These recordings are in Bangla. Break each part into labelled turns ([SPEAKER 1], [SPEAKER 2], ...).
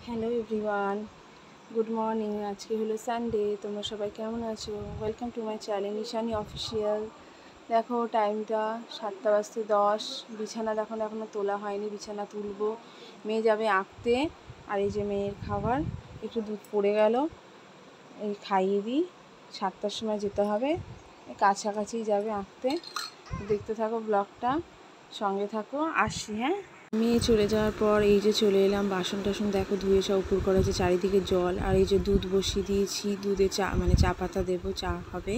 [SPEAKER 1] Hello everyone, good morning. আজকে হলো সানডে। তোমরা সবাই কেমন আছো? Welcome to my channel Nishani official. দেখো টাইমটা 7:10। বিছানা দেখো এখনও তোলা হয়নি, বিছানা তুলবো। মেয়ে যাবে আঁকতে। আর এই যে মেয়ের খাবার, একটু দুধ পড়ে গেল, এই খাইয়ে দিই। 7টার সময় যেতে হবে, কাছাকাছি যাবে আঁকতে। দেখতে থাকো ব্লগটা, সঙ্গে থাকো, আসি। হ্যাঁ, মেয়ে চলে যাওয়ার পর এই যে চলে এলাম। বাসন টাসন দেখো ধুয়ে সব উপর করা আছে, চারিদিকে জল। আর এই যে দুধ বসিয়ে দিয়েছি, দুধে চা চা পাতা দেবো, চা হবে।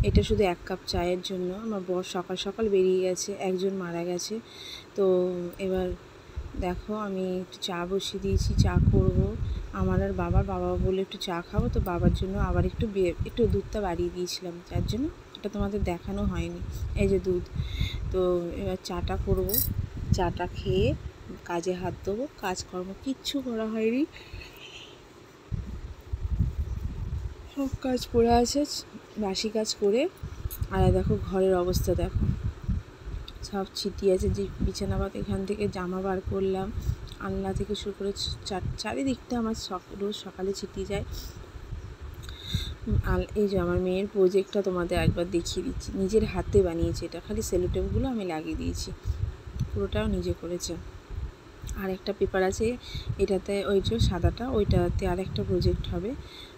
[SPEAKER 1] এটা শুধু 1 কাপ চায়ের জন্য। আমার বর সকাল সকাল বেরিয়ে গেছে, একজন মারা গেছে। তো এবার দেখো আমি একটু চা বসিয়ে দিয়েছি, চা করব। আমার আর বাবা বলে একটু চা খাবো, তো বাবার জন্য আবার একটু দুধটা বাড়িয়ে দিয়েছিলাম, যার জন্য এটা তোমাদের দেখানো হয়নি। এই যে দুধ। তো এবার চাটা করব, চাটা খেয়ে কাজে হাত দেবো। কাজকর্ম কিচ্ছু করা হয়নি, সব কাজ পড়ে আছে, বাসি কাজ করে। আর দেখো ঘরের অবস্থা দেখো, সব ছিটিয়ে আছে। যে বিছানাপাত এখান থেকে জামা বার করলাম, আলনা থেকে শুরু করে চারিদিকটা আমার রোজ সকালে ছিটিয়ে যায়। আর এই যে আমার মেয়ের প্রজেক্টটা তোমাদের একবার দেখিয়ে দিচ্ছি, নিজের হাতে বানিয়েছে। এটা খালি সেলোটেপগুলো আমি লাগিয়ে দিয়েছি, পুরোটাও নিজে করেছে। আর একটা পেপার আছে এটাতে, ওই যে সাদাটা, ওইটাতে আর একটা প্রজেক্ট হবে।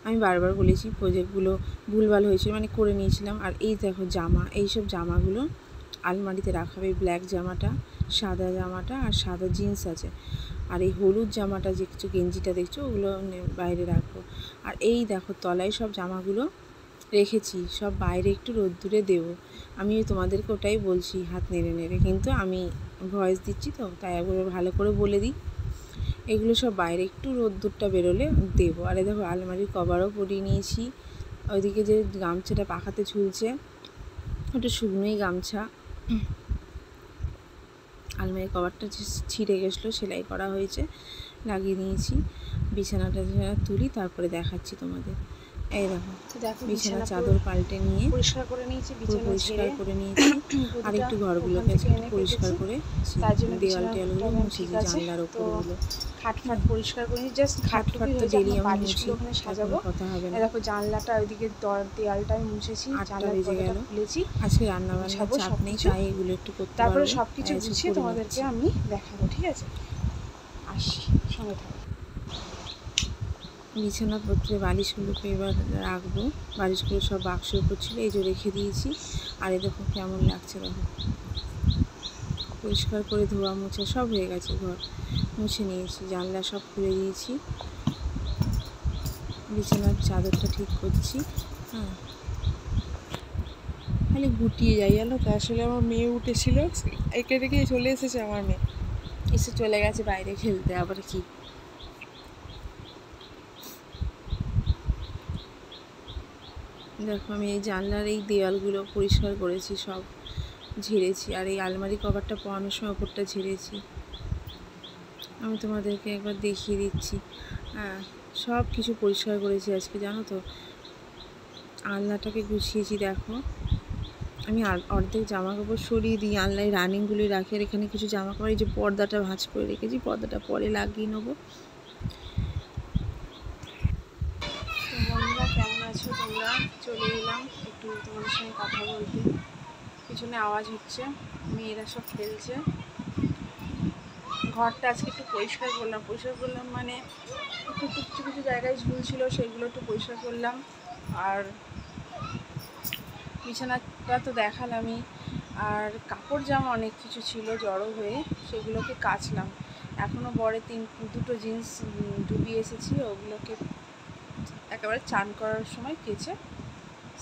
[SPEAKER 1] আমি বারবার বলেছি প্রজেক্টগুলো ভুলভাল হয়েছে, করে নিয়েছিলাম। আর এই দেখো জামা, এইসব জামাগুলো আলমারিতে রাখা হবে। ব্ল্যাক জামাটা, সাদা জামাটা, আর সাদা জিন্স আছে। আর এই হলুদ জামাটা দেখছো, গেঞ্জিটা দেখছো, ওগুলো বাইরে রাখবো। আর এই দেখো তলায় সব জামাগুলো রেখেছি, সব বাইরে একটু রোদ্দুরে দেবো। আমি তোমাদেরকে ওটাই বলছি হাত নেড়ে নেড়ে, কিন্তু আমি ভয়েস দিচ্ছি তো, তাই একবার ভালো করে বলে দিই। এগুলো সব বাইরে একটু রোদ্দুরটা বেরোলে দেবো। আর দেখো আলমারির কভারও পরিয়ে নিয়েছি। ওইদিকে যে গামছাটা পাখাতে ঝুলছে, ওটা শুকনোই গামছা। আলমারির কভারটা ছিঁড়ে গেছিলো, সেলাই করা হয়েছে, লাগিয়ে নিয়েছি। বিছানাটা তুলি, তারপরে দেখাচ্ছি তোমাদের। এই দেখো বিছানা চাদর পাল্টে নিয়ে
[SPEAKER 2] পরিষ্কার করে নিয়েছি,
[SPEAKER 1] পরিষ্কার করে নিয়েছি। আর একটু ঘরগুলোকে একটু পরিষ্কার করে,
[SPEAKER 2] তার জন্য
[SPEAKER 1] দেওয়াল টেয়ালগুলো মুছেছি, জানলার ওপরগুলো
[SPEAKER 2] খাটফাট পরিষ্কার করে নিয়েছি। জাস্ট
[SPEAKER 1] খাটফাট তো ডেলি আমি মুছি,
[SPEAKER 2] ওখানে সাজাবো,
[SPEAKER 1] কথা হবে না।
[SPEAKER 2] দেখো জানলাটা ওইদিকে দেয়ালটা আমি মুছেছি,
[SPEAKER 1] 8টা বেজে গেল।
[SPEAKER 2] খুলেছি।
[SPEAKER 1] আজকে রান্নাবান্নার চাপ নেই, তাই এগুলো একটু করতে পারবো।
[SPEAKER 2] তারপরে সব কিছু গুছিয়ে তোমাদেরকে আমি দেখাবো, ঠিক আছে? আসি, সঙ্গে থাকো।
[SPEAKER 1] বিছানাপত্রে বালিশগুলোকে এবার রাখবো। বালিশগুলো সব বাক্সের উপর ছিল, এই যে রেখে দিয়েছি। আর এই দেখো কেমন লাগছে, দেখো পরিষ্কার করে ধোয়া মোছা সব হয়ে গেছে, ঘর মুছে নিয়েছি, জানলা সব খুলে দিয়েছি। বিছানার চাদরটা ঠিক করছি। হ্যাঁ, খালি গুটিয়ে যাই, জানো তো। আসলে আমার মেয়ে উঠেছিল, একে রেখে চলে এসেছে আমার মেয়ে, এসে চলে গেছে বাইরে খেলতে। আবার কি দেখো, আমি এই জানলার এই দেওয়ালগুলো পরিষ্কার করেছি, সব ঝেড়েছি। আর এই আলমারি কভারটা পরানোর সময় ওপরটা ঝেড়েছি। আমি তোমাদেরকে একবার দেখিয়ে দিচ্ছি। হ্যাঁ, সব কিছু পরিষ্কার করেছি আজকে, জানো তো। আলনাটাকে গুছিয়েছি, দেখো আমি অর্ধেক জামা কাপড় সরিয়ে দিই, আলনায় রানিংগুলি রাখি। আর এখানে কিছু জামা কাপড়, এই যে পর্দাটা ভাঁজ করে রেখেছি, পর্দাটা পরে লাগিয়ে নেবো।
[SPEAKER 2] বন্ধুরা কেমন আছো তোমরা? চলে এলাম একটু তোমাদের সঙ্গে কথা বলতে। পিছনে আওয়াজ হচ্ছে, মেয়েরা সব খেলছে। ঘরটা আজকে একটু পরিষ্কার করলাম মানে একটু কিছু কিছু জায়গায় ঝুল ছিল, সেগুলো একটু পরিষ্কার করলাম। আর বিছানাটা তো দেখালামই। আর কাপড় জামা অনেক কিছু ছিল জড়ো হয়ে, সেগুলোকে কাচলাম। এখনও বরে দুটো জিন্স ডুবিয়ে এসেছি, ওগুলোকে একেবারে চান করার সময় কেচে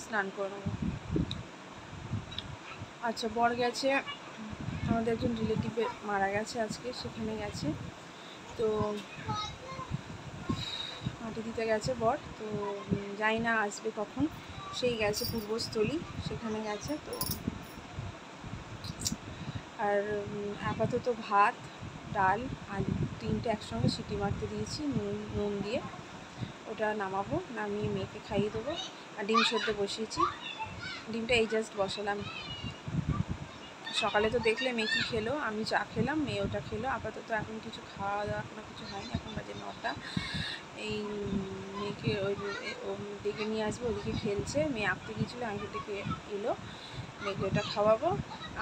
[SPEAKER 2] স্নান করে নেবো। আচ্ছা, বর গেছে, আমাদের একজন রিলেটিভে মারা গেছে আজকে, সেখানে গেছে। তো মাটি দিতে গেছে বর, তো জানি না আসবে কখন। সেই গেছে পূর্বস্থলী, সেখানে গেছে। তো আর আপাতত ভাত, ডাল, আলু 3টে একসঙ্গে সিটি মারতে দিয়েছি নুন দিয়ে। ওটা নামাবো, নামিয়ে মেয়েকে খাইয়ে দেবো। আর ডিম সেদ্ধ বসিয়েছি, ডিমটা এই জাস্ট বসালাম। সকালে তো দেখলে মেয়ে কী খেলো, আমি চা খেলাম, মেয়ে ওটা খেলো। আপাতত এখন কিছু খাওয়া দাওয়া কোনো কিছু হয়নি, এখন বাজে 9টা। এই মেয়েকে ওই ডেকে নিয়ে আসবো, ওদিকে খেলছে, মেয়ে আঁকতে গিয়েছিলো, আমি ডেকে এলো, মেয়েকে ওটা খাওয়াবো।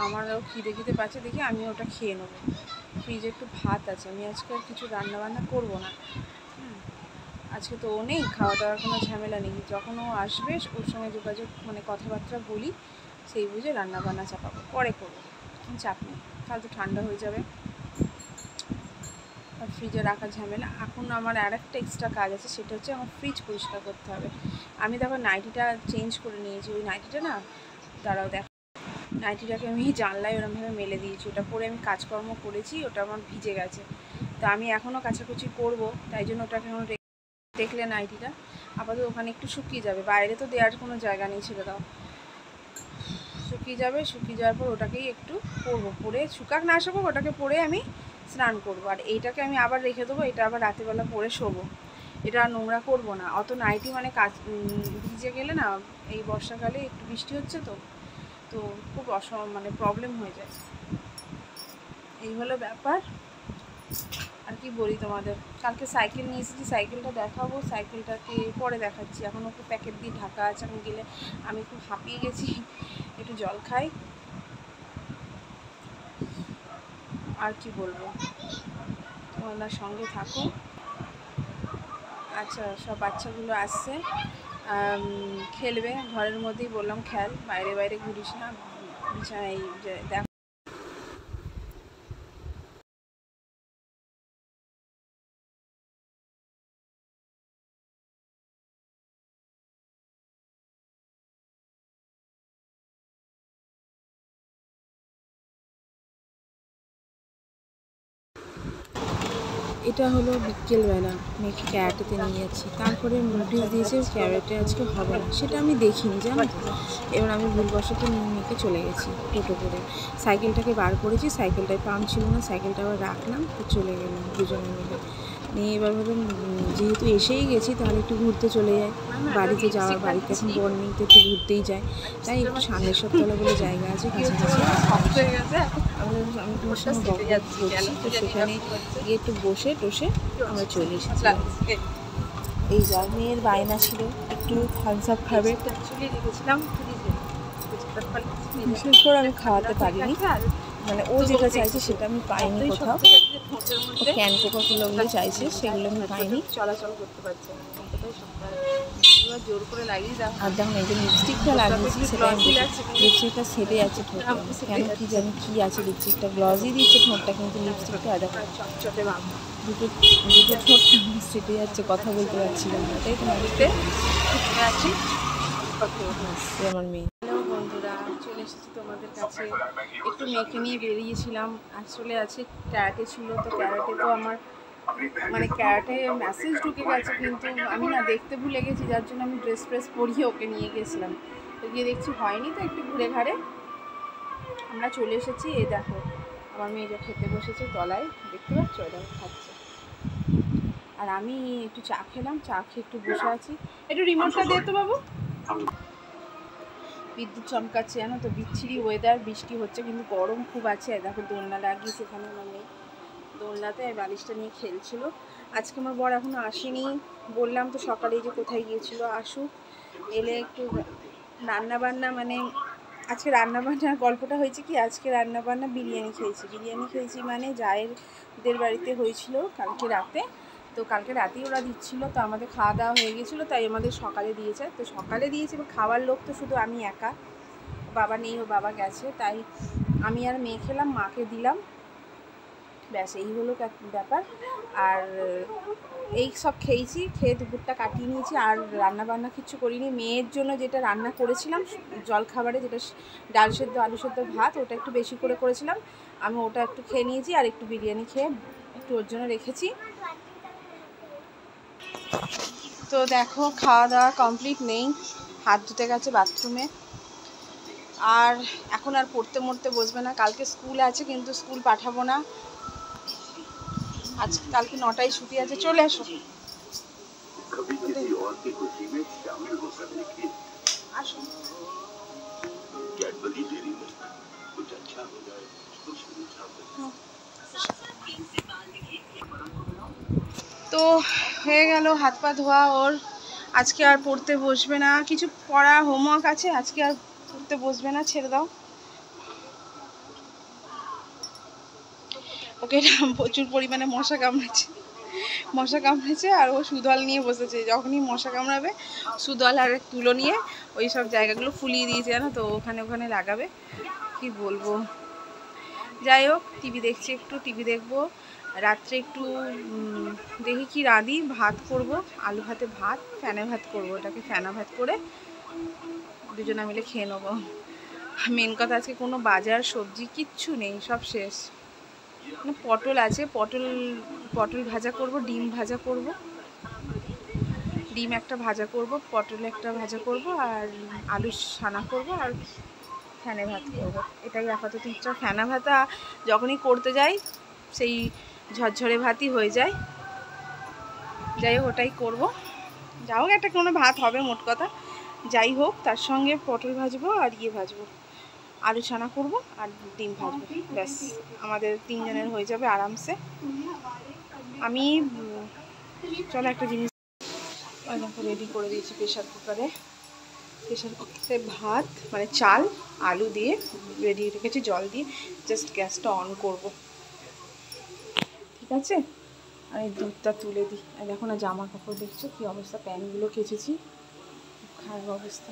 [SPEAKER 2] আমারও খিদে পাচ্ছে দেখি আমি ওটা খেয়ে নেবো। ফ্রিজে একটু ভাত আছে, আমি আজকে আর কিছু রান্নাবান্না করবো না। আজকে তো ও নেই, খাওয়া দাওয়ার কোনো ঝামেলা নেই, যখন ও আসবে ওর সঙ্গে যোগাযোগ মানে কথাবার্তা বলি, সেই বুঝে রান্নাবান্না চাপাবো, পরে করবো, চাপ নেই, তাহলে তো ঠান্ডা হয়ে যাবে আর ফ্রিজে রাখার ঝামেলা। এখন আমার আর একটা এক্সট্রা কাজ আছে, সেটা হচ্ছে আমার ফ্রিজ পরিষ্কার করতে হবে। আমি দেখো নাইটিটা চেঞ্জ করে নিয়েছি, ওই নাইটিটা না, দাঁড়াও দেখো, নাইটিটাকে আমি জানলায় ওরমভাবে মেলে দিয়েছি, ওটা পরে আমি কাজকর্ম করেছি, ওটা আমার ভিজে গেছে, তো আমি এখনও কাচাকুচি করবো, তাই জন্য ওটাকে এখন দেখলে নাইটিটা আপাতত ওখানে একটু শুকিয়ে যাবে, বাইরে তো দেওয়ার কোনো জায়গা নেই, ছেড়ে দাও, শুকিয়ে যাবে, শুকিয়ে যাওয়ার পর ওটাকেই একটু পরবো, পরে শুকাক না শুকুক ওটাকে পরে আমি স্নান করবো। আর এইটাকে আমি আবার রেখে দেবো, এটা আবার রাতেরবেলা পরে শোবো, এটা আর নোংরা করবো না। অত নাইটি মানে কাজ ভিজে গেলে না, এই বর্ষাকালে একটু বৃষ্টি হচ্ছে তো তো খুব মানে প্রবলেম হয়ে যায়, এই হলো ব্যাপার। আর কি বলি তোমাদের, কালকে সাইকেল নিয়ে এসেছি, সাইকেলটা দেখাবো, সাইকেলটাকে পরে দেখাচ্ছি, এখনও খুব প্যাকেট দিয়ে ঢাকা আছে, আমি গেলে আমি খুব হাঁপিয়ে গেছি, একটু জল খাই। আর কি বলবো, তোমরা সঙ্গে থাকো। আচ্ছা, সব বাচ্চাগুলো আসছে, খেলবে, ঘরের মধ্যেই বললাম খেল, বাইরে বাইরে ঘুরিস না, বিছানায় দেখ। এটা হলো বিকেলবেলা, মেয়েকে ক্যারাটেতে নিয়ে যাচ্ছি, তারপরে নোটিশ দিয়েছে ক্যারাটে আজকে হবে না, সেটা আমি দেখিনি জানো তো। এবার আমি ভুলবশত মেয়েকে চলে গেছি টোটো করে, সাইকেলটাকে বার করেছি, সাইকেলটায় পাম্প ছিল না, সাইকেলটা আবার রাখলাম, তো চলে গেলাম দুজনে মিলে নিয়ে। এবার ভাবলাম যেহেতু এসেই গেছি তাহলে একটু ঘুরতে চলে যাই, বাড়িতে যাওয়ার, বাড়িতে এখন বোর নেই তো একটু ঘুরতেই যাই, তাই একটু সামনের সপ্তাহে বলে জায়গা আছে কাছাকাছি, আমি তোমার সঙ্গে গল্প করছি, তো সেখানে গিয়ে একটু বসে টসে আমরা চলে এসেছি। এই যা মেয়ের বায়না ছিল একটু থামস আপ খাবে, বিশেষ করে আমি খাওয়াতে পারিনি, মানে ও যেটা চাইছে সেটা আমি পাইনি কোথাও, ও ক্যান কোকাগুলো চাইছে সেগুলো আমি পাইনি, চলাচল করতে পারছে না, জোর করে লাগিয়ে দাও। আর দেখো না, এই যে লিপস্টিকটা লাগিয়েছি সেটা লিপস্টিকটা সেটে যাচ্ছে ঠোঁটে, কেন কি জানি কী আছে, লিপস্টিকটা গ্লসই দিচ্ছে ঠোঁটটা, কিন্তু লিপস্টিকটা দেখো চটচটে ভাব, দুটো ঠোঁট সেটে যাচ্ছে, কথা বলতে পারছিলাম না, তাই তোমার আছি আমার মেয়ে। হ্যালো বন্ধুরা, চলে এসেছি তোমাদের কাছে, একটু মেয়েকে নিয়ে বেরিয়েছিলাম, আসলে আছে ক্যারাটে ছিল, তো ক্যারাটে তো আমার মানে ক্যারাটে মেসেজ ঢুকে গেছে, কিন্তু আমি না দেখতে ভুলে গেছি, যার জন্য আমি ড্রেস ফ্রেস পরিয়ে ওকে নিয়ে গেছিলাম, তো গিয়ে দেখছি হয়নি, তো একটু ঘুরে ঘাড়ে আমরা চলে এসেছি। এই দেখো আমার মেয়ে যা খেতে বসেছে তলায়, দেখতে পাচ্ছ, এটা খাচ্ছে, আর আমি একটু চা খেলাম, চা খেয়ে একটু বসে আছি। একটু রিমোটটা দে তো বাবু, বিদ্যুৎ চমকাচ্ছে জানো তো, বিচ্ছিরি ওয়েদার, বৃষ্টি হচ্ছে কিন্তু গরম খুব আছে। দেখো দোলনা লাগিয়ে সেখানে আমার মেয়ে দোলনাতে বালিশটা নিয়ে খেলছিল। আজকে আমার বর এখনও আসেনি, বললাম তো সকালেই যে কোথায় গিয়েছিল, আসুক, এলে একটু রান্নাবান্না, মানে আজকে রান্নাবান্নার গল্পটা হয়েছে কি, আজকে রান্নাবান্না বিরিয়ানি খেয়েছি মানে জায়েরদের বাড়িতে হয়েছিল কালকে রাতে, তো কালকে রাতেই ওরা দিচ্ছিলো, তো আমাদের খাওয়া দাওয়া হয়ে গেছিলো, তাই আমাদের সকালে দিয়েছে, তো সকালে দিয়েছে, এবার খাওয়ার লোক তো শুধু আমি একা, বাবা নেই, ও বাবা গেছে, তাই আমি আর মেয়ে খেলাম, মাকে দিলাম, ব্যাস এই হলো ব্যাপার। আর এই সব খেয়েছি, খেয়ে দুপুরটা কাটিয়ে নিয়েছি, আর রান্না বান্না কিছু করিনি। মেয়ের জন্য যেটা রান্না করেছিলাম জলখাবারে, যেটা ডাল সেদ্ধ আলু সেদ্ধ ভাত, ওটা একটু বেশি করে করেছিলাম, আমি ওটা একটু খেয়ে নিয়েছি, আর একটু বিরিয়ানি খেয়ে একটু ওর জন্য রেখেছি। তো দেখো খাওয়া দাওয়া কমপ্লিট নেই, হাত ধুতে গেছে বাথরুমে, আর এখন আর পড়তে মরতে বসবে না, কালকে স্কুল আছে, কিন্তু স্কুল পাঠাবো না, আজকে কালকে 9টায় ছুটি আছে, চলে আসো। তো হয়ে গেল হাত পা ধোয়া ওর। আজকে আর পড়তে বসবে না, কিছু পড়া হোমওয়ার্ক আছে, আজকে আর পড়তে বসবে না, ছেড়ে দাও ওকে। প্রচুর পরিমাণে মশা কামড়েছে আর ও সুদল নিয়ে বসেছে। যখনই মশা কামড়াবে সুদল আর তুলো নিয়ে ওই সব জায়গাগুলো ফুলিয়ে দিয়েছে, জানো তো, ওখানে ওখানে লাগাবে। কি বলবো, যাই হোক টিভি দেখছি, একটু টিভি দেখবো। রাত্রে একটু দেখি কি রাঁধি, ভাত করব, আলু ভাতে ভাত, ফ্যানে ভাত করবো, ওটাকে ফ্যানা ভাত করে দুজনে মিলে খেয়ে নেবো। মেন কথা আজকে কোনো বাজার সবজি কিচ্ছু নেই, সব শেষ। মানে পটল আছে, পটল ভাজা করব, ডিম ভাজা করব, ডিম একটা ভাজা করব, পটল একটা ভাজা করব, আর আলু সানা করব, আর ফ্যানে ভাত করব। এটাই আপাতত ইচ্ছা। ফ্যানা ভাতা যখনই করতে যাই সেই ঝরঝরে ভাতই হয়ে যায়। যাই হোক ওটাই করব, যা হোক একটা কোনো ভাত হবে মোট কথা। যাই হোক তার সঙ্গে পটল ভাজবো আর ভাজবো, আলু ছানা করব আর ডিম ভাজবো, ব্যাস আমাদের তিনজনের হয়ে যাবে আরামসে। আমি চলো একটা জিনিস রেডি করে দিয়েছি প্রেশার কুকারে। ভাত মানে চাল আলু দিয়ে রেডি রেখেছি, জল দিয়ে, জাস্ট গ্যাসটা অন করব, ঠিক আছে। আর এই দুধটা তুলে দিই। আর দেখো না জামা কাপড় দেখছো কী অবস্থা, প্যান্টগুলো কেচেছি, খারাপ অবস্থা।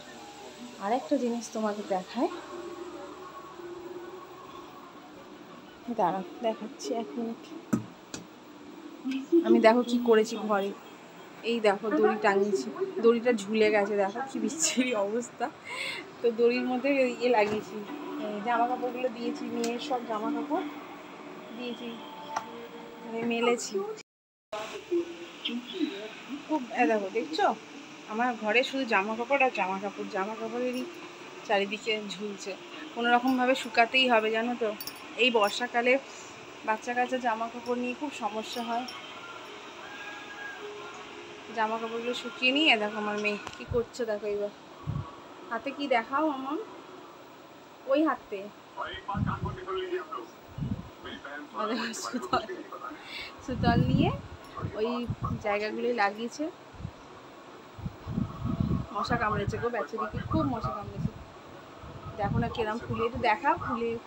[SPEAKER 2] আর একটা জিনিস তোমাকে দেখায়, দাঁড়াও দেখাচ্ছি, 1 মিনিট। আমি দেখো কি করেছি ঘরে, এই দেখো দড়ি টাঙিয়েছি, দড়িটা ঝুলে গেছে, দেখো কি বিচ্ছিরি অবস্থা। তো দড়ির মধ্যে লাগিয়েছি, জামা কাপড়গুলো দিয়েছি, মেয়ের সব জামা কাপড় দিয়েছি, মেলেছি খুব। দেখো দেখছো আমার ঘরে শুধু জামা কাপড় আর জামা কাপড়েরই চারিদিকে ঝুলছে। কোনোরকমভাবে শুকাতেই হবে, জানো তো। এই বর্ষাকালে বাচ্চা কাচ্চা জামা কাপড় নিয়ে খুব সমস্যা হয়। জামা কাপড়গুলো শুকিয়ে নিয়ে দেখো আমার মেয়ে কী করছে, দেখো এবার হাতে কি দেখাও আমার, ওই হাতে সুতল নিয়ে ওই জায়গাগুলোই লাগিয়েছে। মশা কামড়েছে গো বেচারিকে, খুব মশা কামড়েছে। দেখো না কিরম ফুলিয়ে, একটু দেখা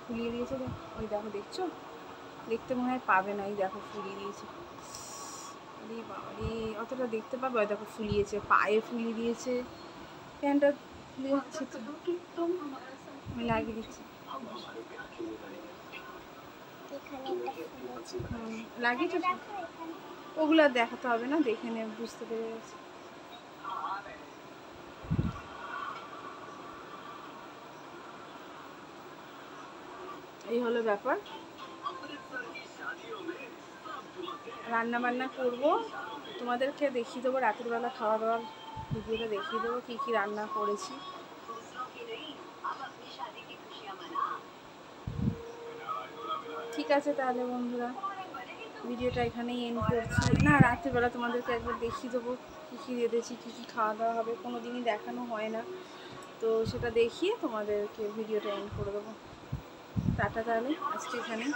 [SPEAKER 2] ফুলিয়ে দিয়েছে, ওই দেখো দেখছো, দেখতে মনে হয় পাবে না, এই দেখো ফুলিয়ে দিয়েছে। আরে বাবারে অতটা দেখতে পাবে, ওই দেখো ফুলিয়েছে, পায়ে ফুলিয়ে দিয়েছে, প্যান্টটা ফুলে যাচ্ছে, আমি লাগিয়ে দিচ্ছি, লাগিয়েছে। ওগুলো দেখাতে হবে না, দেখে নে, বুঝতে পেরে গেছে। এই হলো ব্যাপার। রান্না বান্না করব, তোমাদেরকে দেখিয়ে দেবো রাতের বেলা খাওয়া দাওয়ার ভিডিওটা দেখিয়ে দেবো কী কী রান্না করেছি। ঠিক আছে তাহলে বন্ধুরা, ভিডিওটা এখানেই এন্ড করছি। না, রাত্রিবেলা তোমাদেরকে একবার দেখিয়ে দেবো কী কী রেঁধেছি, কী কী খাওয়া দাওয়া হবে, কোনো দিনই দেখানো হয় না, তো সেটা দেখিয়ে তোমাদেরকে ভিডিওটা এন্ড করে দেবো। টাটা তাহলে আজকে এখানে।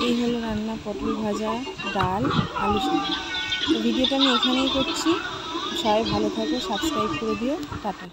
[SPEAKER 2] এই হলো রান্না, পটল ভাজা, ডাল, আলু সানা। তো ভিডিওটা আমি এখানেই করছি। সবাই ভালো থাকো, সাবস্ক্রাইব করে দিও, টাটা।